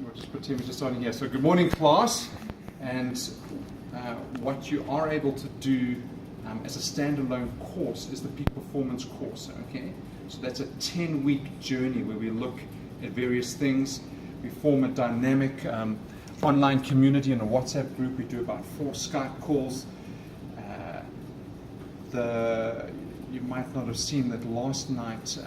We'll just pretend we're just starting here. So good morning, class. And what you are able to do as a standalone course is the peak performance course, okay? So that's a 10-week journey where we look at various things. We form a dynamic online community in a WhatsApp group. We do about 4 Skype calls. You might not have seen that last night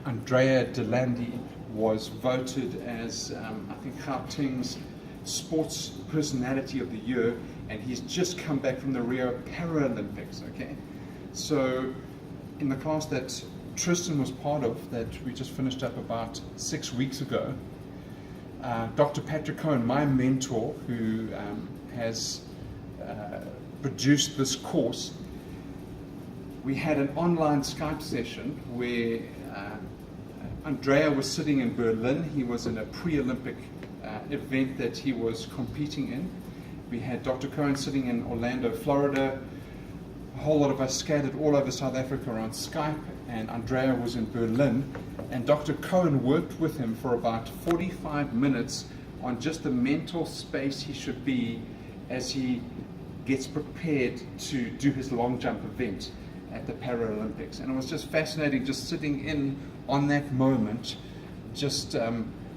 Andrea Delandi was voted as, I think, Gauteng's Sports Personality of the Year, and he's just come back from the Rio Paralympics, okay? So in the class that Tristan was part of, that we just finished up about 6 weeks ago, Dr. Patrick Cohen, my mentor, who has produced this course, we had an online Skype session where Andrea was sitting in Berlin. He was in a pre-Olympic event that he was competing in. We had Dr. Cohen sitting in Orlando, Florida. A whole lot of us scattered all over South Africa around Skype, and Andrea was in Berlin. And Dr. Cohen worked with him for about 45 minutes on just the mental space he should be as he gets prepared to do his long jump event at the Paralympics. And it was just fascinating just sitting in on that moment, just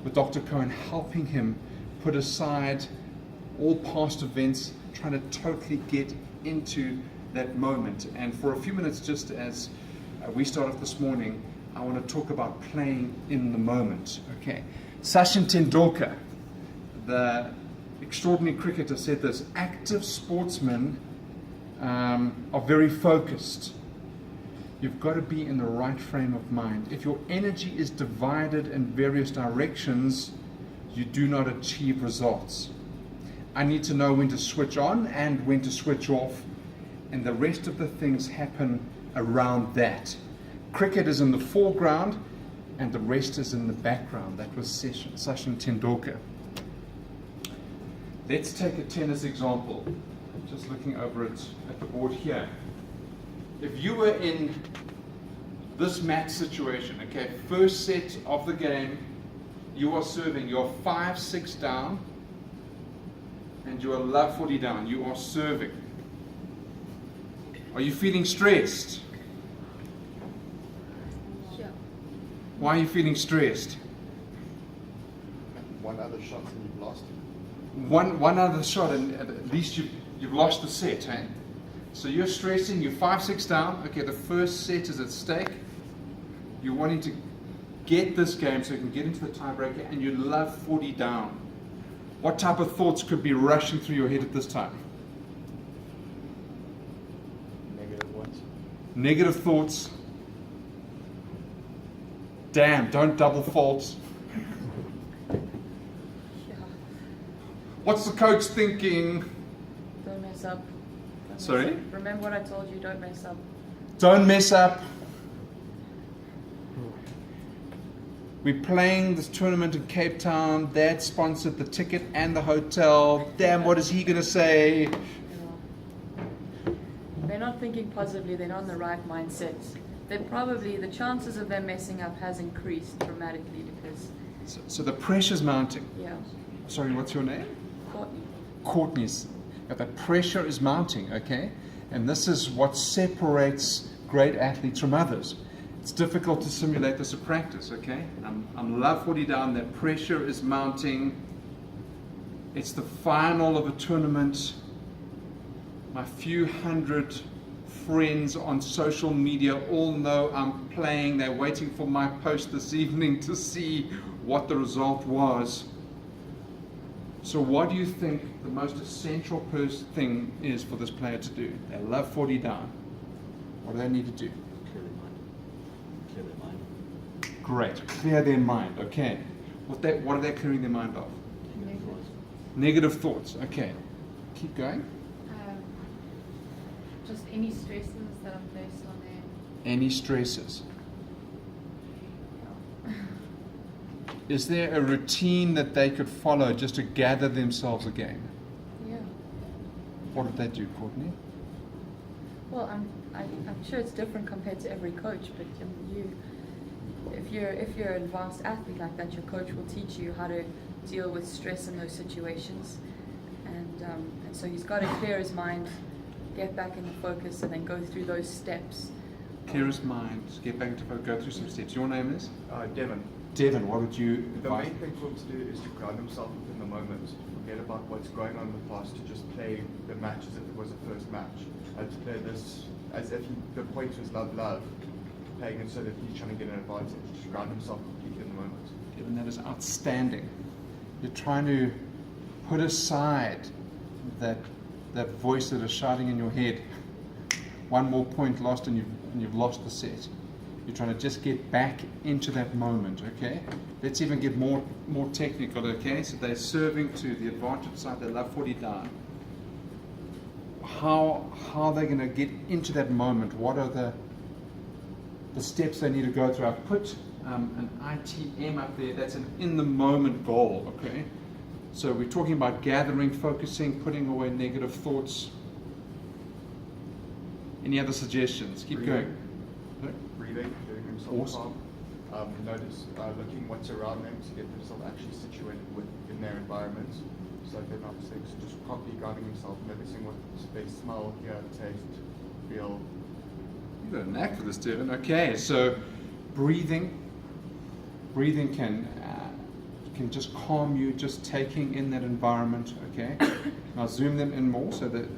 with Dr. Cohen helping him put aside all past events, trying to totally get into that moment. And for a few minutes, just as we start off this morning, I want to talk about playing in the moment. Okay, Sachin Tendulkar, the extraordinary cricketer, said this: active sportsmen are very focused. You've got to be in the right frame of mind. If your energy is divided in various directions, you do not achieve results. I need to know when to switch on and when to switch off, and the rest of the things happen around that. Cricket is in the foreground and the rest is in the background. That was Sachin Tendulkar. Let's take a tennis example. Just looking over it at the board here. If you were in this match situation, okay, first set of the game, you are serving, you're 5-6 down, and you are love 40 down, you are serving. Are you feeling stressed? Sure. Why are you feeling stressed? One other shot and you've lost. One other shot and at least you've lost the set, eh? So you're stressing, you're 5-6 down, okay, the first set is at stake. You're wanting to get this game so you can get into the tiebreaker, and you love 40 down. What type of thoughts could be rushing through your head at this time? Negative ones. Negative thoughts. Damn, don't double fault. Yeah. What's the coach thinking? Don't mess up. Don't Sorry? mess up. Remember what I told you, don't mess up. Don't mess up. We're playing this tournament in Cape Town. Dad sponsored the ticket and the hotel. Damn, what is he going to say? They're not thinking positively, they're not in the right mindset. They're probably, the chances of them messing up has increased dramatically because, So the pressure's mounting. yeah, Sorry, what's your name? Courtney. Courtney's. The pressure is mounting, okay? And this is what separates great athletes from others. It's difficult to simulate this at practice, okay? I'm love 40 down, that pressure is mounting. It's the final of a tournament. My few hundred friends on social media all know I'm playing. They're waiting for my post this evening to see what the result was. So what do you think the most essential thing is for this player to do? They love 40 down. What do they need to do? Clear their mind. Clear their mind. Great. Clear their mind. Okay. What are they clearing their mind of? Negative thoughts. Negative thoughts. Okay. Keep going. Just any stresses that I'm placed on there. Any stresses? Is there a routine that they could follow just to gather themselves again? Yeah. What did they do, Courtney? Well, I'm sure it's different compared to every coach, but if you're an advanced athlete like that, your coach will teach you how to deal with stress in those situations, and so he's got to clear his mind, get back into focus, and then go through those steps. Clear his mind, get back into focus, go through some steps. Your name is? Devon. Devon, what would you The advise? main thing for him to do is to ground himself within the moment. Forget about what's going on in the past, to just play the match as if it was a first match. And to play this as if the point was love, playing it so that he's trying to get an advantage. Just ground himself completely in the moment. Devon, that is outstanding. You're trying to put aside that voice that is shouting in your head. One more point lost and you've lost the set. You're trying to just get back into that moment, okay? Let's even get more technical, okay? So they're serving to the advantage side, they love 40 down. How are they going to get into that moment? What are the steps they need to go through? I've put an ITM up there, that's an in the moment goal, okay? So we're talking about gathering, focusing, putting away negative thoughts. Any other suggestions? Keep going. Breathing, getting himself Awesome. calm. Notice looking what's around them to get themselves actually situated within their environment, so that they're not sick. So just properly grounding himself, noticing what they smell, hear, taste, feel. You've got a knack for this, Devon. Okay, so breathing can just calm you, just taking in that environment. Okay, now zoom them in more so that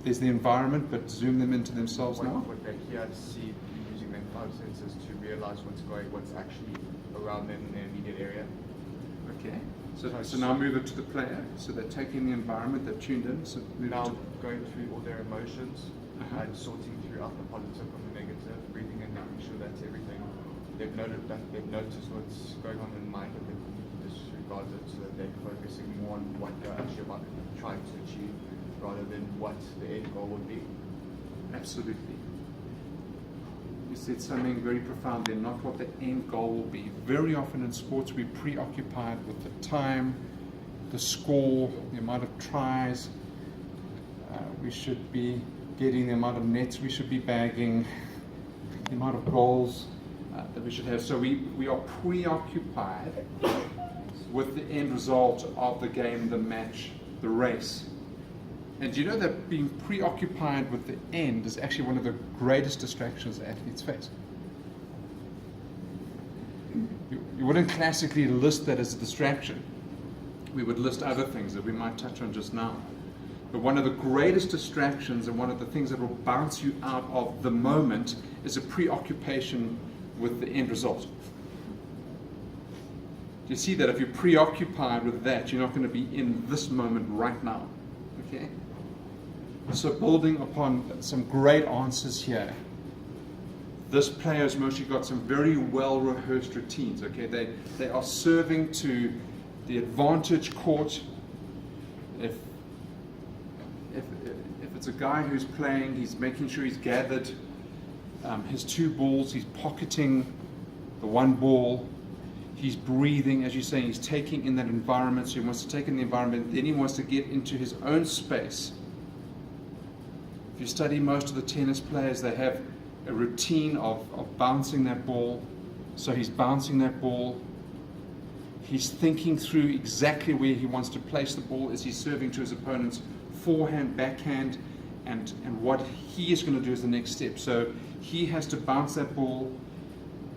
there's the environment, but zoom them into themselves now. What they hear, see, using their 5 senses to realize what's actually around them in their immediate area. Okay, so now move it to the player. So they're taking the environment, they're tuned in. So move Now it to, going through all their emotions Uh-huh. and sorting through out the positive from the negative, breathing in, making sure that's everything. They've noticed what's going on in the mind, but they disregard it so that they're focusing more on what they're actually about trying to achieve rather than what the end goal would be. absolutely. You said something very profound there, not what the end goal will be. Very often in sports we're preoccupied with the time, the score, the amount of tries. We should be getting the amount of nets we should be bagging, the amount of goals that we should have. So we are preoccupied with the end result of the game, the match, the race. And do you know that being preoccupied with the end is actually one of the greatest distractions athletes face? You wouldn't classically list that as a distraction. We would list other things that we might touch on just now. But one of the greatest distractions and one of the things that will bounce you out of the moment is a preoccupation with the end result. You see that if you're preoccupied with that, you're not going to be in this moment right now. Okay? So building upon some great answers here, this player's mostly got some very well rehearsed routines. Okay, they are serving to the advantage court. If it's a guy who's playing, he's making sure he's gathered his 2 balls, he's pocketing the 1 ball, he's breathing, as you're saying, he's taking in that environment. So he wants to take in the environment, then he wants to get into his own space. If you study most of the tennis players, they have a routine of bouncing that ball. So he's bouncing that ball. He's thinking through exactly where he wants to place the ball as he's serving to his opponent's forehand, backhand, and what he is going to do as the next step. So he has to bounce that ball.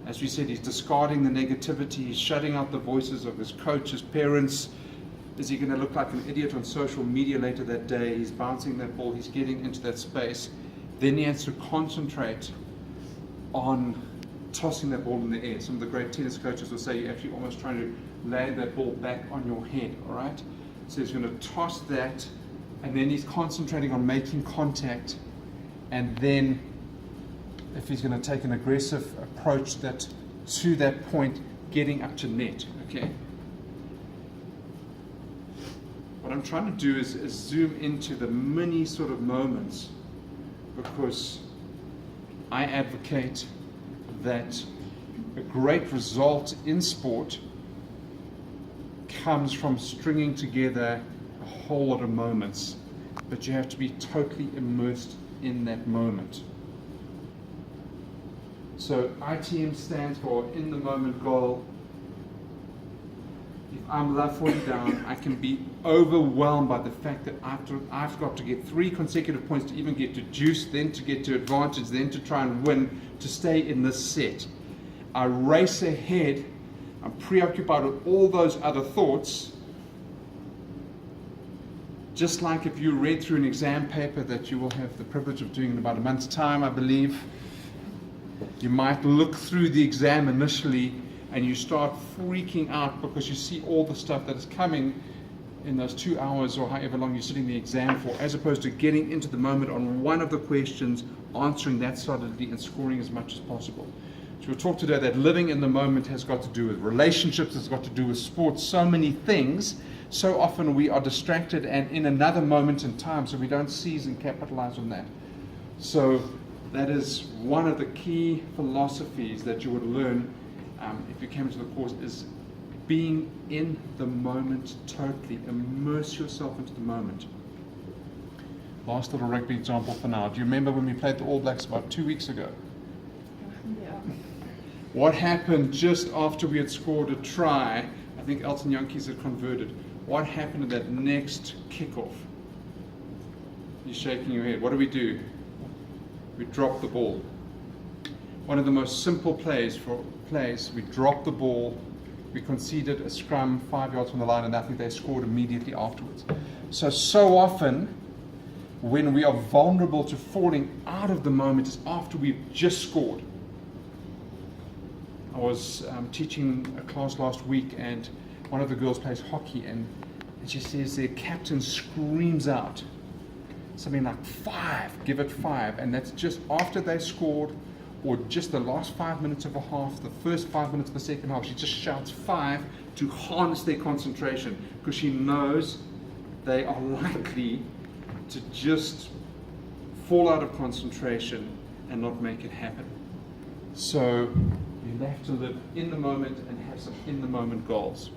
As we said, he's discarding the negativity. He's shutting out the voices of his coach, his parents. Is he going to look like an idiot on social media later that day? He's bouncing that ball. He's getting into that space. Then he has to concentrate on tossing that ball in the air. Some of the great tennis coaches will say you're actually almost trying to land that ball back on your head, all right? So he's going to toss that, and then he's concentrating on making contact, and then if he's going to take an aggressive approach to that point, getting up to net, okay? What I'm trying to do is zoom into the mini sort of moments, because I advocate that a great result in sport comes from stringing together a whole lot of moments, but you have to be totally immersed in that moment. So ITM stands for in the moment goal. If I'm love falling down, I can be overwhelmed by the fact that I've got to get 3 consecutive points to even get to juice, then to get to advantage, then to try and win, to stay in this set. I race ahead, I'm preoccupied with all those other thoughts. Just like if you read through an exam paper that you will have the privilege of doing in about a month's time, I believe, you might look through the exam initially and you start freaking out because you see all the stuff that is coming in those 2 hours or however long you're sitting the exam for, as opposed to getting into the moment on one of the questions, answering that solidly and scoring as much as possible. So we'll talk today that living in the moment has got to do with relationships, has got to do with sports, so many things. So often we are distracted and in another moment in time, so we don't seize and capitalize on that. So that is one of the key philosophies that you would learn if you came to the course, is being in the moment totally. Immerse yourself into the moment. Last little rugby example for now. Do you remember when we played the All Blacks about 2 weeks ago? Yeah. What happened just after we had scored a try? I think Elton Yankees had converted. What happened in that next kickoff? You're shaking your head. What do? We dropped the ball. One of the most simple plays, we dropped the ball, we conceded a scrum 5 yards from the line, and I think they scored immediately afterwards. So often, when we are vulnerable to falling out of the moment, is after we've just scored. I was teaching a class last week, and one of the girls plays hockey, and she says their captain screams out something like 5, give it 5, and that's just after they scored, or just the last 5 minutes of a half, the first 5 minutes of the second half. She just shouts 5 to harness their concentration, because she knows they are likely to just fall out of concentration and not make it happen. So you have to live in the moment and have some in the moment goals.